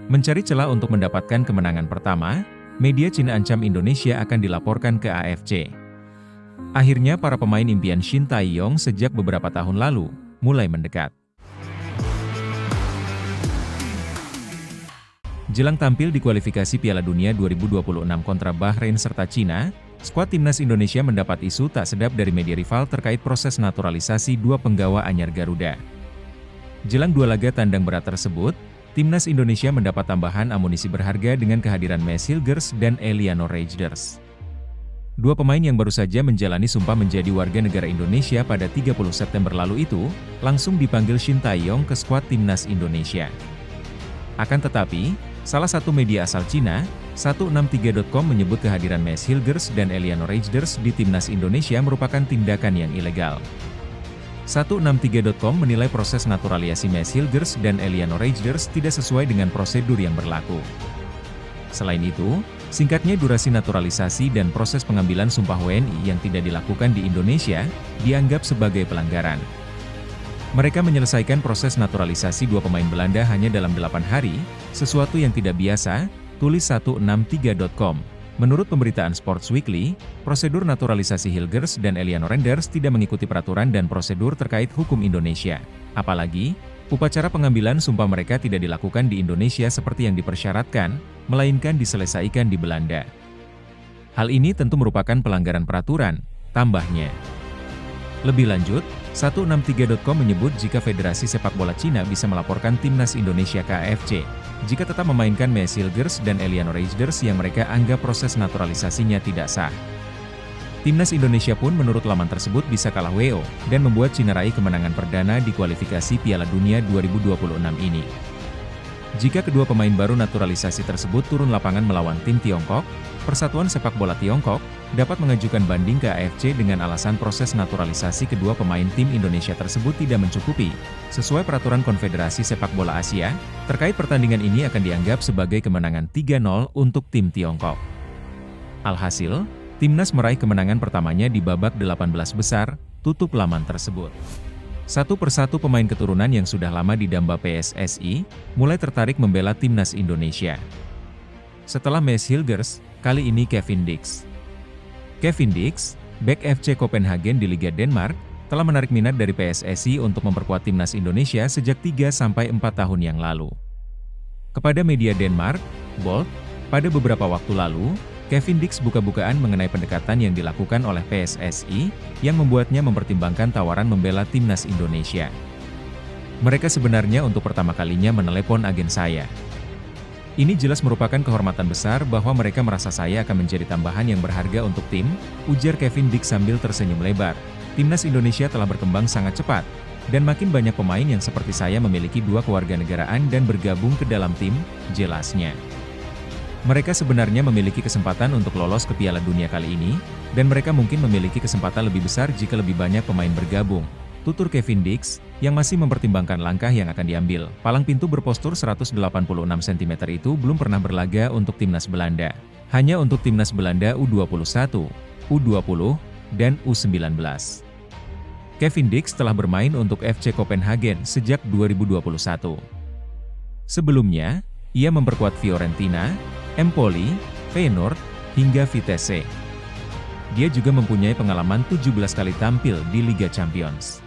Mencari celah untuk mendapatkan kemenangan pertama, media Cina ancam Indonesia akan dilaporkan ke AFC. Akhirnya para pemain impian Shin Tae-yong sejak beberapa tahun lalu, mulai mendekat. Jelang tampil di kualifikasi Piala Dunia 2026 kontra Bahrain serta Cina, skuad timnas Indonesia mendapat isu tak sedap dari media rival terkait proses naturalisasi dua penggawa anyar Garuda. Jelang dua laga tandang berat tersebut, timnas Indonesia mendapat tambahan amunisi berharga dengan kehadiran Maes Hilgers dan Eliano Reijnders. Dua pemain yang baru saja menjalani sumpah menjadi warga negara Indonesia pada 30 September lalu itu, langsung dipanggil Shin Tae-yong ke skuad timnas Indonesia. Akan tetapi, salah satu media asal Cina, 163.com menyebut kehadiran Maes Hilgers dan Eliano Reijnders di timnas Indonesia merupakan tindakan yang ilegal. 163.com menilai proses naturalisasi Maes Hilgers dan Eliano Reijnders tidak sesuai dengan prosedur yang berlaku. Selain itu, singkatnya durasi naturalisasi dan proses pengambilan sumpah WNI yang tidak dilakukan di Indonesia, dianggap sebagai pelanggaran. Mereka menyelesaikan proses naturalisasi dua pemain Belanda hanya dalam 8 hari, sesuatu yang tidak biasa, tulis 163.com. Menurut pemberitaan Sports Weekly, prosedur naturalisasi Hilgers dan Eliano Reijnders tidak mengikuti peraturan dan prosedur terkait hukum Indonesia. Apalagi, upacara pengambilan sumpah mereka tidak dilakukan di Indonesia seperti yang dipersyaratkan, melainkan diselesaikan di Belanda. Hal ini tentu merupakan pelanggaran peraturan, tambahnya. Lebih lanjut, 163.com menyebut jika Federasi Sepak Bola Cina bisa melaporkan timnas Indonesia ke AFC, jika tetap memainkan Maes Hilgers dan Eliano Reijnders yang mereka anggap proses naturalisasinya tidak sah. Timnas Indonesia pun menurut laman tersebut bisa kalah WO, dan membuat Cina raih kemenangan perdana di kualifikasi Piala Dunia 2026 ini. Jika kedua pemain baru naturalisasi tersebut turun lapangan melawan tim Tiongkok, Persatuan Sepak Bola Tiongkok dapat mengajukan banding ke AFC dengan alasan proses naturalisasi kedua pemain tim Indonesia tersebut tidak mencukupi. Sesuai peraturan Konfederasi Sepak Bola Asia, terkait pertandingan ini akan dianggap sebagai kemenangan 3-0 untuk tim Tiongkok. Alhasil, timnas meraih kemenangan pertamanya di babak 18 besar, tutup laman tersebut. Satu persatu pemain keturunan yang sudah lama didamba PSSI, mulai tertarik membela timnas Indonesia. Setelah Maes Hilgers, kali ini Kevin Dix. Kevin Dix, bek FC Copenhagen di Liga Denmark, telah menarik minat dari PSSI untuk memperkuat timnas Indonesia sejak 3-4 tahun yang lalu. Kepada media Denmark, Bold, pada beberapa waktu lalu, Kevin Dix buka-bukaan mengenai pendekatan yang dilakukan oleh PSSI, yang membuatnya mempertimbangkan tawaran membela timnas Indonesia. Mereka sebenarnya untuk pertama kalinya menelepon agen saya. Ini jelas merupakan kehormatan besar bahwa mereka merasa saya akan menjadi tambahan yang berharga untuk tim, ujar Kevin Dix sambil tersenyum lebar. Timnas Indonesia telah berkembang sangat cepat, dan makin banyak pemain yang seperti saya memiliki dua kewarganegaraan dan bergabung ke dalam tim, jelasnya. Mereka sebenarnya memiliki kesempatan untuk lolos ke Piala Dunia kali ini, dan mereka mungkin memiliki kesempatan lebih besar jika lebih banyak pemain bergabung, tutur Kevin Dix, yang masih mempertimbangkan langkah yang akan diambil. Palang pintu berpostur 186 cm itu belum pernah berlaga untuk timnas Belanda. Hanya untuk timnas Belanda U21, U20, dan U19. Kevin Dix telah bermain untuk FC Copenhagen sejak 2021. Sebelumnya, ia memperkuat Fiorentina, Empoli, Feyenoord, hingga Vitesse. Dia juga mempunyai pengalaman 17 kali tampil di Liga Champions.